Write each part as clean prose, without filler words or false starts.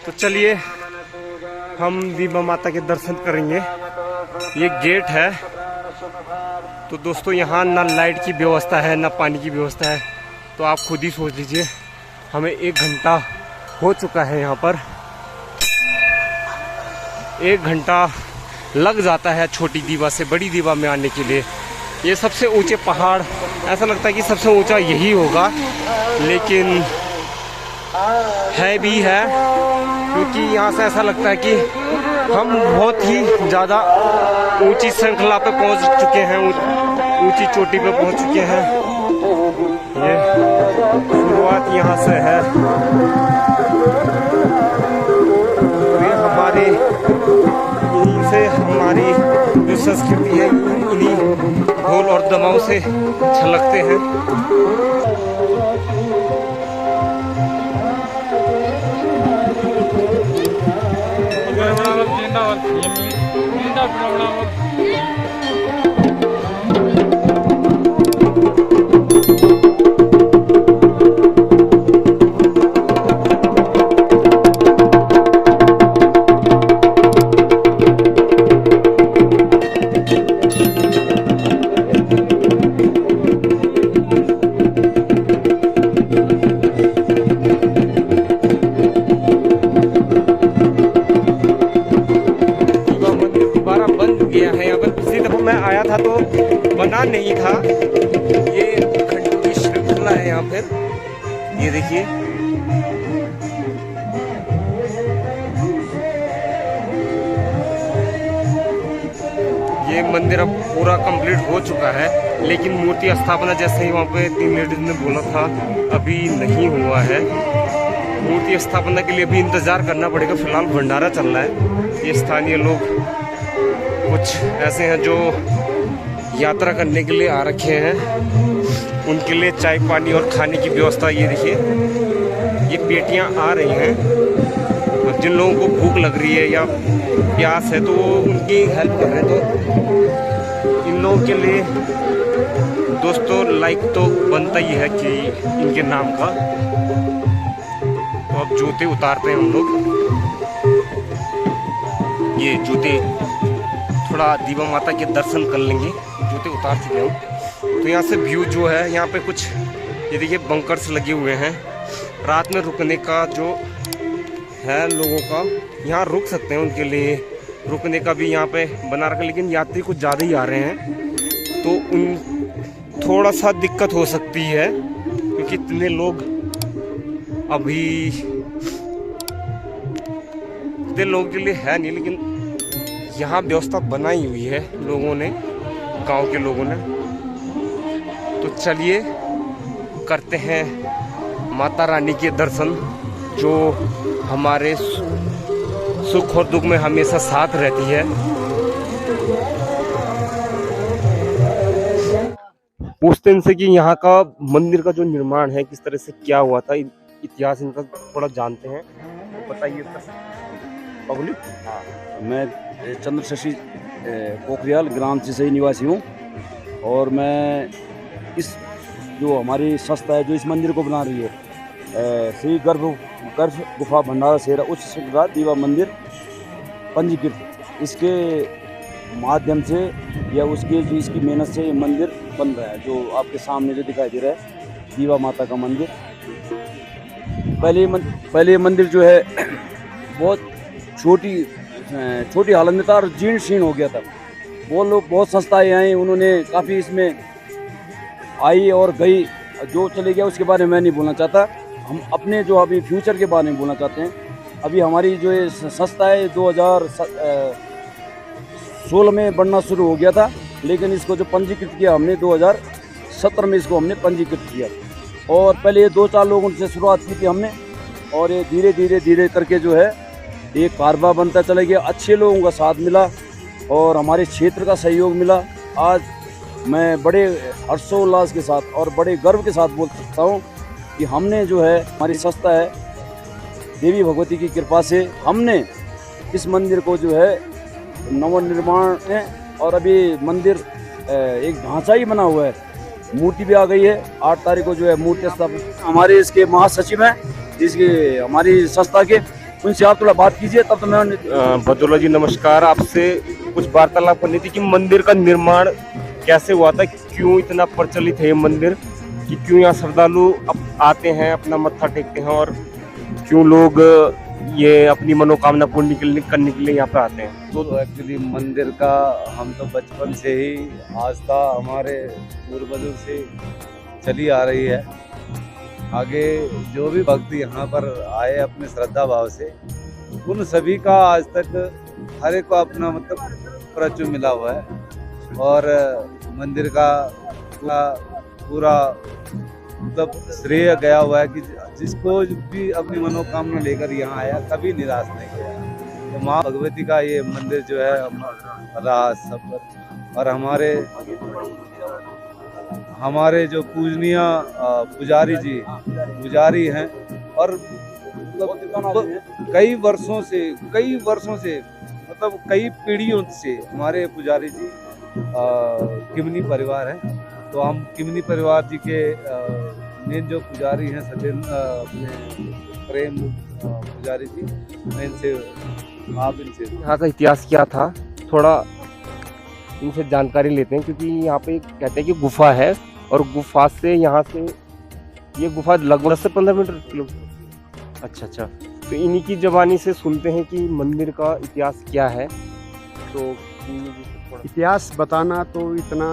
तो चलिए हम दीवा माता के दर्शन करेंगे। ये गेट है। तो दोस्तों यहाँ ना लाइट की व्यवस्था है ना पानी की व्यवस्था है, तो आप खुद ही सोच लीजिए। हमें 1 घंटा हो चुका है, यहाँ पर 1 घंटा लग जाता है छोटी दीवा से बड़ी दीवा में आने के लिए। ये सबसे ऊंचे पहाड़, ऐसा लगता है कि सबसे ऊंचा यही होगा, लेकिन है भी है, क्योंकि यहाँ से ऐसा लगता है कि हम बहुत ही ज़्यादा ऊंची श्रृंखला पे पहुँच चुके हैं, ऊंची चोटी पे पहुँच चुके हैं। ये शुरुआत यहाँ से है। ये हमारे यहीं से हमारी जो संस्कृति है इन्हीं ढोल और दमाओं से छलकते हैं। मैं आया था तो बना नहीं था। ये खंडों की श्रृंखला है यहाँ पर, ये देखिए। ये मंदिर अब पूरा कंप्लीट हो चुका है, लेकिन मूर्ति स्थापना जैसे ही वहाँ पे 3 लेडीज ने बोला था अभी नहीं हुआ है। मूर्ति स्थापना के लिए भी इंतजार करना पड़ेगा। फिलहाल भंडारा चल रहा है। ये स्थानीय लोग कुछ ऐसे हैं जो यात्रा करने के लिए आ रखे हैं, उनके लिए चाय पानी और खाने की व्यवस्था। ये देखिए, ये पेटियां आ रही हैं। और जिन लोगों को भूख लग रही है या प्यास है तो वो उनकी हेल्प कर रहे हैं। तो इन लोगों के लिए दोस्तों लाइक तो बनता ही है कि इनके नाम का। तो अब जूते उतारते हैं हम लोग। ये जूते थोड़ा दीवा माता के दर्शन कर लेंगे। जूते उतार चुके हैं। तो यहाँ से व्यू जो है, यहाँ पे कुछ ये देखिए बंकर्स लगे हुए हैं। रात में रुकने का जो है लोगों का, यहाँ रुक सकते हैं, उनके लिए रुकने का भी यहाँ पे बना रखा। लेकिन यात्री कुछ ज़्यादा ही आ रहे हैं तो उन थोड़ा सा दिक्कत हो सकती है, क्योंकि इतने लोग अभी इतने लोगों के लिए है नहीं। लेकिन यहाँ व्यवस्था बनाई हुई है लोगों ने, गांव के लोगों ने। तो चलिए करते हैं माता रानी के दर्शन, जो हमारे सुख और दुख में हमेशा साथ रहती है। पूछते इनसे कि यहाँ का मंदिर का जो निर्माण है किस तरह से क्या हुआ था, इतिहास इनका थोड़ा जानते हैं। तो बताइए पगली। मैं चंद्रशशि पोखरियाल ग्राम से निवासी हूँ, और मैं इस जो हमारी संस्था है जो इस मंदिर को बना रही है, श्री गर्भ गुफा भंडारा सेरा उच्च श्रृंखला दीवा मंदिर पंजीकृत, इसके माध्यम से या उसके जो इसकी मेहनत से ये मंदिर बन रहा है। जो आपके सामने जो दिखाई दे रहा है दीवा माता का मंदिर। पहले मंदिर जो है बहुत छोटी हालत में था और जीर्ण शीर्ण हो गया था। वो लोग बहुत संस्थाएं आई, उन्होंने काफ़ी इसमें आई और गई। जो चले गया उसके बारे में मैं नहीं बोलना चाहता। हम अपने जो अभी फ्यूचर के बारे में बोलना चाहते हैं। अभी हमारी जो ये संस्था है 2016 में बनना शुरू हो गया था, लेकिन इसको जो पंजीकृत किया हमने 2017 में इसको हमने पंजीकृत किया। और पहले ये 2-4 लोगों से शुरुआत की थी हमने, और ये धीरे धीरे करके जो है ये कारवा बनता चला गया। अच्छे लोगों का साथ मिला और हमारे क्षेत्र का सहयोग मिला। आज मैं बड़े हर्षोल्लास के साथ और बड़े गर्व के साथ बोल सकता हूँ कि हमने जो है, हमारी संस्था है, देवी भगवती की कृपा से हमने इस मंदिर को जो है नवनिर्माण है। और अभी मंदिर एक ढांचा ही बना हुआ है, मूर्ति भी आ गई है। 8 तारीख को जो है मूर्ति स्थापना। हमारे इसके महासचिव हैं, जिसके हमारी संस्था के, उनसे आप थोड़ा बात कीजिए, तब तो मैं बदौला जी नमस्कार। आपसे कुछ वार्तालाप करनी थी कि मंदिर का निर्माण कैसे हुआ था, क्यों इतना प्रचलित है ये मंदिर, कि क्यों यहाँ श्रद्धालु आते हैं, अपना मत्था टेकते हैं, और क्यों लोग ये अपनी मनोकामना पूर्ण करने के लिए यहाँ पे आते हैं। तो एक्चुअली मंदिर का हम तो बचपन से ही आस्था हमारे पूर्वजों से चली आ रही है। आगे जो भी भक्त यहाँ पर आए अपने श्रद्धा भाव से, उन सभी का आज तक हर एक को अपना मतलब प्रचुर मिला हुआ है, और मंदिर का पूरा मतलब श्रेय गया हुआ है कि जिसको भी अपनी मनोकामना लेकर यहाँ आया कभी निराश नहीं किया। तो माँ भगवती का ये मंदिर जो है रहा सब पर, और हमारे जो पूजनीय पुजारी हैं, और कई वर्षों से मतलब कई पीढ़ियों से हमारे पुजारी जी किमनी परिवार है। तो हम किमनी परिवार जी के मेन जो पुजारी हैं सत्येंद्र अपने प्रेम पुजारी जी, मैं इनसे यहाँ का इतिहास क्या था थोड़ा इनसे जानकारी लेते हैं, क्योंकि यहाँ पे कहते हैं कि गुफा है, और गुफा से यहाँ से ये गुफा लगभग 10 से 15 किलोमीटर। अच्छा, तो इन्हीं की जबानी से सुनते हैं कि मंदिर का इतिहास क्या है। तो इतिहास बताना तो इतना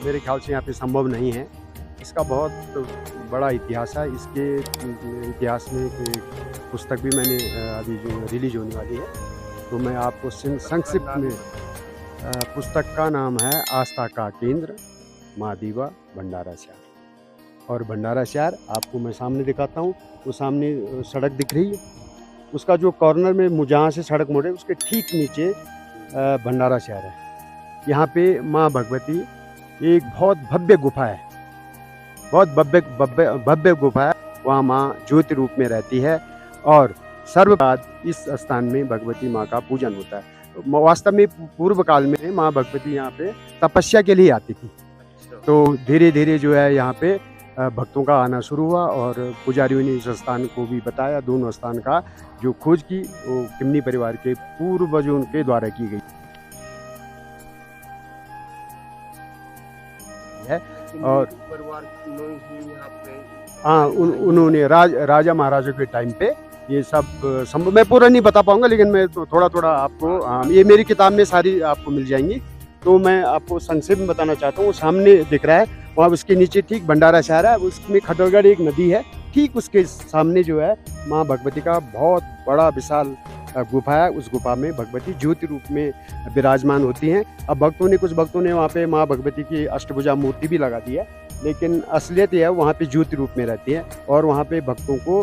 मेरे ख्याल से यहाँ पे संभव नहीं है। इसका बहुत बड़ा इतिहास है। इसके इतिहास में एक पुस्तक भी मैंने अभी जो रिलीज होने वाली है, तो मैं आपको संक्षिप्त में पुस्तक का नाम है आस्था का केंद्र माँ दीवा भंडारा शहर। और भंडारा शहर आपको मैं सामने दिखाता हूँ। वो सामने सड़क दिख रही है, उसका जो कॉर्नर में जहाँ से सड़क मोड़े उसके ठीक नीचे भंडारा शहर है। यहाँ पे माँ भगवती एक बहुत भव्य गुफा है, बहुत भव्य गुफा है। वहाँ माँ ज्योति रूप में रहती है, और सर्वप्रथम इस स्थान में भगवती माँ का पूजन होता है। वास्तव में पूर्व काल में माँ भगवती यहाँ पे तपस्या के लिए आती थी। तो धीरे धीरे जो है यहाँ पे भक्तों का आना शुरू हुआ, और पुजारियों ने इस स्थान को भी बताया। दोनों स्थान का जो खोज की वो किमनी परिवार के पूर्वजों के द्वारा की गई है। और हाँ, उन्होंने राजा महाराजों के टाइम पे ये सब मैं पूरा नहीं बता पाऊंगा, लेकिन मैं थोड़ा थोड़ा आपको ये मेरी किताब में सारी आपको मिल जाएंगी। तो मैं आपको संक्षेप में बताना चाहता हूँ। वो सामने दिख रहा है, वहाँ उसके नीचे ठीक भंडारा शहर है, उसमें खटोलगढ़ एक नदी है, ठीक उसके सामने जो है माँ भगवती का बहुत बड़ा विशाल गुफा है। उस गुफा में भगवती ज्योति रूप में विराजमान होती हैं। अब कुछ भक्तों ने वहाँ पे माँ भगवती की अष्टभुजा मूर्ति भी लगा दी है, लेकिन असलियत यह है वहाँ पे ज्योति रूप में रहती है, और वहाँ पे भक्तों को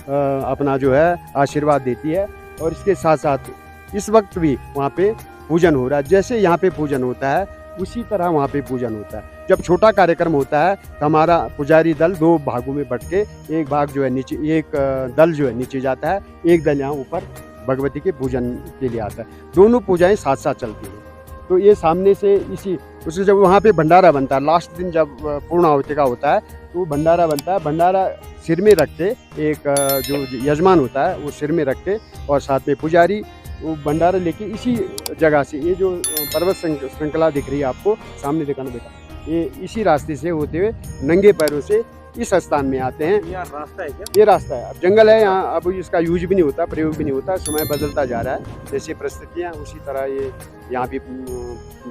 अपना जो है आशीर्वाद देती है। और इसके साथ साथ इस वक्त भी वहाँ पे पूजन हो रहा है। जैसे यहाँ पे पूजन होता है उसी तरह वहाँ पे पूजन होता है। जब छोटा कार्यक्रम होता है तो हमारा पुजारी दल 2 भागों में बट के, एक भाग जो है नीचे, एक दल जो है नीचे जाता है, एक दल यहाँ ऊपर भगवती के पूजन के लिए आता है। दोनों पूजाएं साथ साथ चलती हैं। तो ये सामने से उससे जब वहाँ पे भंडारा बनता है, लास्ट दिन जब पूर्णाहुति का होता है तो भंडारा बनता है। भंडारा सिर में रख के, एक जो यजमान होता है वो सिर में रख के, और साथ में पुजारी वो भंडारा लेके इसी जगह से, ये जो पर्वत श्रृंखला दिख रही है आपको सामने दिखाना बेटा, ये इसी रास्ते से होते हुए नंगे पैरों से इस स्थान में आते हैं। यहाँ रास्ता है क्या? ये रास्ता है। अब जंगल है यहाँ, अब इसका यूज भी नहीं होता, प्रयोग भी नहीं होता, समय बदलता जा रहा है। जैसे परिस्थितियाँ उसी तरह ये यहाँ भी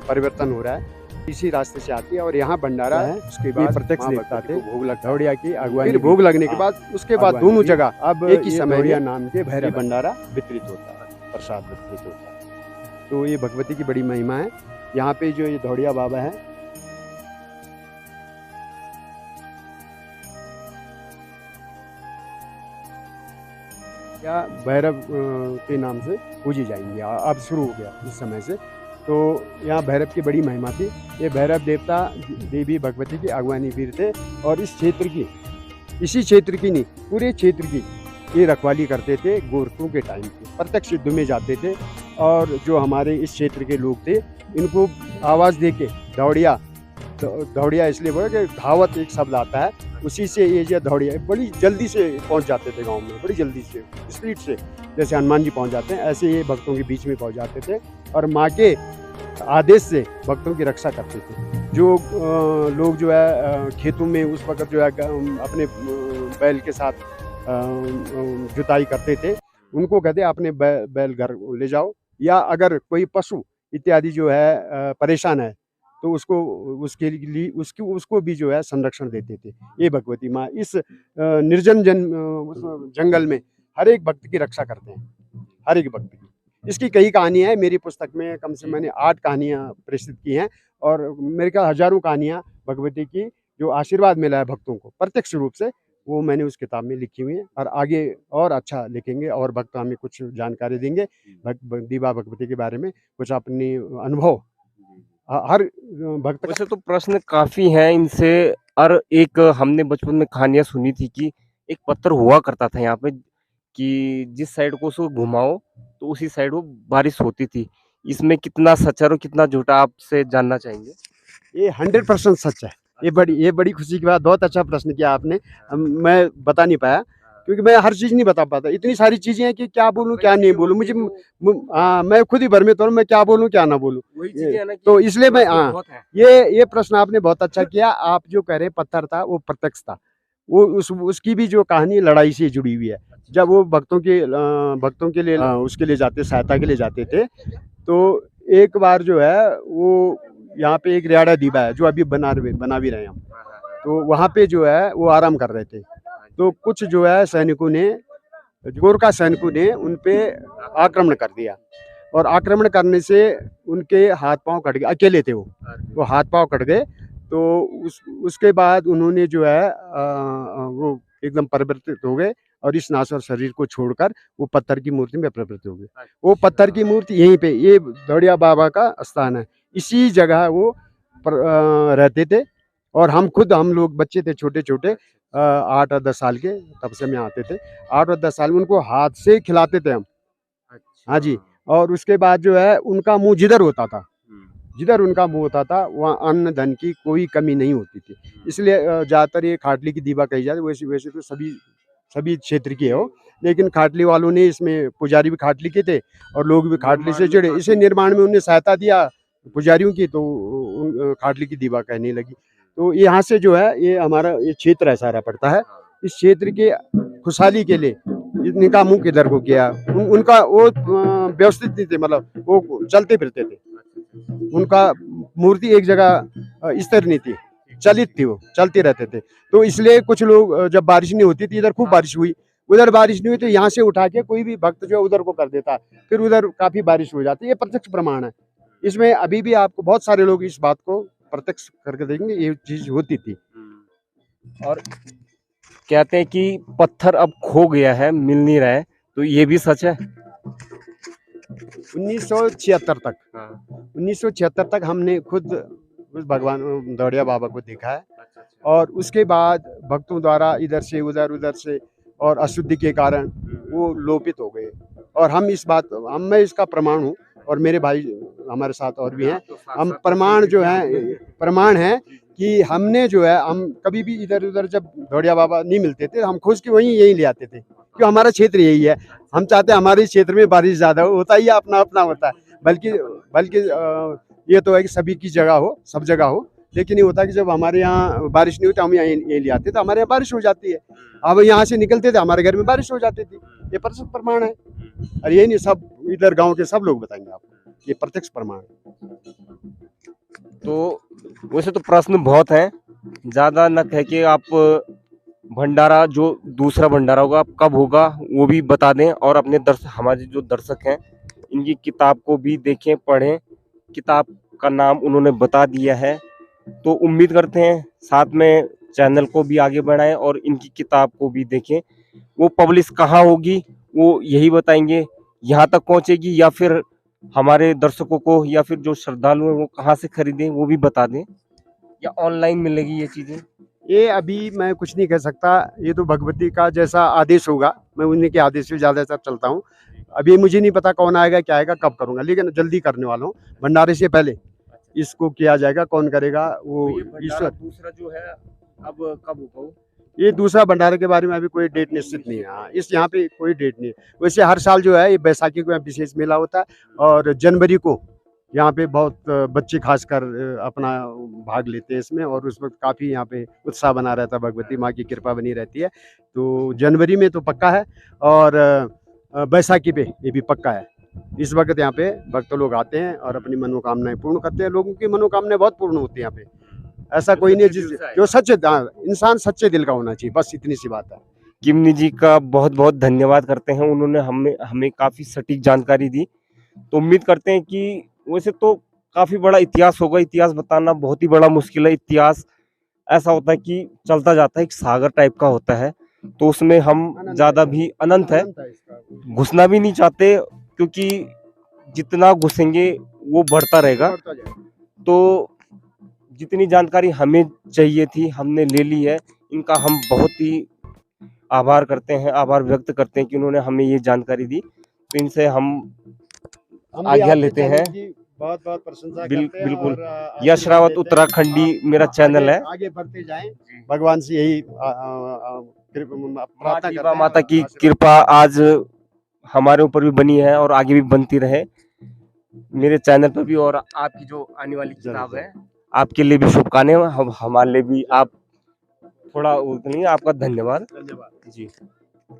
परिवर्तन हो रहा है। इसी रास्ते से आती है, और यहाँ भंडारा है। उसके बाद प्रत्यक्ष देखता थे भोग लगता, दौड़िया की अगुवानी, भोग लगने के बाद उसके बाद दोनों जगह अब एक ही समय दौड़िया नाम के भैरव भंडारा वितरित होता है, प्रसाद वितरित होता है। तो ये भगवती की बड़ी महिमा है। यहाँ पे जो ये दौड़िया बाबा है, या भैरव के नाम से पूजी जाएंगी। अब शुरू हो गया इस समय से। तो यहाँ भैरव की बड़ी महिमा थी। ये भैरव देवता देवी भगवती की अगवानी वीर थे, और इस क्षेत्र की, इसी क्षेत्र की नहीं पूरे क्षेत्र की ये रखवाली करते थे। गोरखों के टाइम पे प्रत्यक्ष युद्ध में जाते थे, और जो हमारे इस क्षेत्र के लोग थे इनको आवाज़ दे के दौड़िया दौड़िया इसलिए बोला कि धावत एक शब्द आता है, उसी से ये जो दौड़िया बड़ी जल्दी से पहुंच जाते थे गांव में, बड़ी जल्दी से स्पीड से, जैसे हनुमान जी पहुंच जाते हैं ऐसे ये भक्तों के बीच में पहुंच जाते थे और माँ के आदेश से भक्तों की रक्षा करते थे। जो लोग जो है खेतों में उस वक्त जो है अपने बैल के साथ जुताई करते थे, उनको कहते अपने बैल घर ले जाओ, या अगर कोई पशु इत्यादि जो है परेशान है तो उसको उसके लिए उसको भी जो है संरक्षण देते थे। ये भगवती माँ इस निर्जन उस जंगल में हर एक भक्त की रक्षा करते हैं, हर एक भक्त की। इसकी कई कहानियाँ हैं, मेरी पुस्तक में कम से मैंने 8 कहानियाँ प्रस्तुत की हैं और मेरे ख्याल हजारों कहानियाँ भगवती की जो आशीर्वाद मिला है भक्तों को प्रत्यक्ष रूप से, वो मैंने उस किताब में लिखी हुई है और आगे और अच्छा लिखेंगे और भक्त हमें कुछ जानकारी देंगे दीवा भगवती के बारे में, कुछ अपनी अनुभव हर भक्त। वैसे तो प्रश्न काफी हैं इनसे, और एक हमने बचपन में कहानियां सुनी थी कि एक पत्थर हुआ करता था यहाँ पे कि जिस साइड को उसको घुमाओ तो उसी साइड वो बारिश होती थी। इसमें कितना सच है और कितना झूठा आपसे जानना चाहेंगे? ये 100% सच है। ये बड़ी खुशी की बात, बहुत अच्छा प्रश्न किया आपने। मैं बता नहीं पाया क्योंकि मैं हर चीज़ नहीं बता पाता, इतनी सारी चीज़ें हैं कि क्या बोलूँ क्या नहीं बोलूँ, मुझे मैं खुद ही भ्रमित हूँ, मैं क्या बोलूँ क्या ना बोलूँ। तो इसलिए मैं ये प्रश्न आपने बहुत अच्छा किया। आप जो कह रहे पत्थर था वो प्रत्यक्ष था, वो उसकी भी जो कहानी लड़ाई से जुड़ी हुई है। जब वो भक्तों के लिए उसके लिए जाते, सहायता के लिए जाते थे, तो एक बार जो है वो यहाँ पे एक रियाड़ा दीवा है जो अभी बना भी रहे हैं हम, तो वहाँ पे जो है वो आराम कर रहे थे, तो कुछ जो है सैनिकों ने, गोरखा सैनिकों ने उन पे आक्रमण कर दिया और आक्रमण करने से उनके हाथ पांव कट गए, अकेले थे वो हाथ पांव कट गए। तो उसके बाद उन्होंने जो है वो एकदम परिवर्तित हो गए और इस नासवर शरीर को छोड़कर वो पत्थर की मूर्ति में परिवर्तित हो गए। वो पत्थर की मूर्ति यहीं पे, ये दौड़िया बाबा का स्थान है, इसी जगह वो रहते थे और हम लोग बच्चे थे छोटे छोटे, 8 और 10 साल के, तब से हम यहाँ आते थे। 8 और 10 साल में उनको हाथ से खिलाते थे हम। हाँ जी। और उसके बाद जो है उनका मुंह जिधर होता था, जिधर उनका मुंह होता था वहाँ अन्न धन की कोई कमी नहीं होती थी। इसलिए ज़्यादातर ये खाटली की दीवा कही जाती है। वैसे तो सभी क्षेत्र की है वो, लेकिन खाटली वालों ने, इसमें पुजारी भी खाटली के थे और लोग भी खाटली से जुड़े, इसे निर्माण में उन्हें सहायता दिया पुजारियों की, तो खाटली की दीवा कहने लगी। तो यहाँ से जो है ये हमारा ये क्षेत्र है सारा पड़ता है। इस क्षेत्र के खुशहाली के लिए इनका मुंह किधर को किया, उनका वो व्यवस्थित नहीं थे, मतलब वो चलते फिरते थे, उनका मूर्ति एक जगह स्थिर नहीं थी, चलित थी, वो चलते रहते थे। तो इसलिए कुछ लोग, जब बारिश नहीं होती थी, इधर खूब बारिश हुई, उधर बारिश नहीं हुई, तो यहाँ से उठा के कोई भी भक्त जो उधर को कर देता, फिर उधर काफी बारिश हो जाती है। ये प्रत्यक्ष प्रमाण है। इसमें अभी भी आपको बहुत सारे लोग इस बात को प्रत्यक्ष करके देखेंगे, ये चीज होती थी। और कहते हैं कि पत्थर अब खो गया है, मिल नहीं रहा है, तो ये भी सच है? 1976 तक हमने खुद उस भगवान दौड़िया बाबा को देखा है और उसके बाद भक्तों द्वारा इधर से उधर से और अशुद्धि के कारण वो लोपित हो गए। और मैं इसका प्रमाण हूँ और मेरे भाई हमारे साथ और भी हैं, हम प्रमाण है कि हमने जो है, हम कभी भी इधर उधर जब दौड़िया बाबा नहीं मिलते थे, हम खोज के यहीं ले आते थे, क्योंकि हमारा क्षेत्र यही है। हम चाहते हैं हमारे क्षेत्र में बारिश ज्यादा होता ही अपना होता है, बल्कि ये तो है कि सभी की जगह हो, सब जगह हो, लेकिन ये होता है कि जब हमारे यहाँ बारिश नहीं होती, हम यहीं ले आते, तो हमारे यहाँ बारिश हो जाती है। अब यहाँ से निकलते थे, हमारे घर में बारिश हो जाती थी। ये प्रत्यक्ष प्रमाण है, और यही नहीं, सब इधर गांव के सब लोग बताएंगे आपको, ये प्रत्यक्ष प्रमाण है। तो वैसे तो प्रश्न बहुत हैं, ज्यादा न कह के आप भंडारा, जो दूसरा भंडारा होगा कब होगा वो भी बता दें, और अपने हमारे जो दर्शक हैं इनकी किताब को भी देखें, पढ़ें। किताब का नाम उन्होंने बता दिया है, तो उम्मीद करते हैं साथ में चैनल को भी आगे बढ़ाएं और इनकी किताब को भी देखें। वो पब्लिश कहाँ होगी वो यही बताएंगे, यहाँ तक पहुँचेगी या फिर हमारे दर्शकों को या फिर जो श्रद्धालु हैं वो कहाँ से खरीदें वो भी बता दें, या ऑनलाइन मिलेगी ये चीज़ें? ये अभी मैं कुछ नहीं कह सकता, ये तो भगवती का जैसा आदेश होगा, मैं उन्हीं के आदेश से ज़्यादातर चलता हूँ। अभी मुझे नहीं पता कौन आएगा क्या आएगा कब करूँगा, लेकिन जल्दी करने वाला हूँ, भंडारे से पहले इसको किया जाएगा, कौन करेगा वो तो ये भंडारा ईश्वर। दूसरा जो है अब कब होगा? ये दूसरा भंडारे के बारे में अभी कोई डेट निश्चित नहीं है। हाँ, इस यहाँ पे कोई डेट नहीं है। वैसे हर साल जो है ये बैसाखी को यहाँ विशेष मेला होता है, और जनवरी को यहाँ पे बहुत बच्चे खासकर अपना भाग लेते हैं इसमें, और उस वक्त काफ़ी यहाँ पे उत्साह बना रहता है, भगवती माँ की कृपा बनी रहती है। तो जनवरी में तो पक्का है, और बैसाखी पे ये भी पक्का है। इस वक्त यहाँ पे भक्त लोग आते हैं और अपनी मनोकामनाएं पूर्ण करते हैं। लोगों की मनोकामनाएं बहुत पूर्ण होती है यहाँ पे, ऐसा कोई नहीं जिस जो सच्चे इंसान सच्चे दिल का होना चाहिए, बस इतनी सी बात है। किमनी जी का बहुत बहुत धन्यवाद करते हैं, उन्होंने हमें काफ़ी सटीक जानकारी दी। तो उम्मीद करते हैं कि वैसे तो काफ़ी बड़ा इतिहास होगा, इतिहास बताना बहुत ही बड़ा मुश्किल है। इतिहास ऐसा होता है कि चलता जाता है, एक सागर टाइप का होता है, तो उसमें हम ज़्यादा भी अनंत है घुसना भी नहीं चाहते, क्योंकि जितना घुसेंगे वो बढ़ता रहेगा। तो जितनी जानकारी हमें चाहिए थी हमने ले ली है। इनका हम बहुत ही आभार करते हैं, आभार व्यक्त करते हैं कि उन्होंने हमें ये जानकारी दी। तो इनसे हम आज्ञा लेते हैं। बहुत बहुत प्रशंसा बिल- करते हैं, बिल्कुल। और यश रावत उत्तराखंडी मेरा चैनल है। आगे बढ़ते जाएं, भगवान से यही प्रार्थना करते हैं। माता की कृपा आज हमारे ऊपर भी बनी है और आगे भी बनती रहे, मेरे चैनल पर भी। और आपकी जो आने वाली किताब है, आपके लिए भी शुभकामनाएं, हमारे लिए भी। आप थोड़ा आपका धन्यवाद धन्यवाद जी।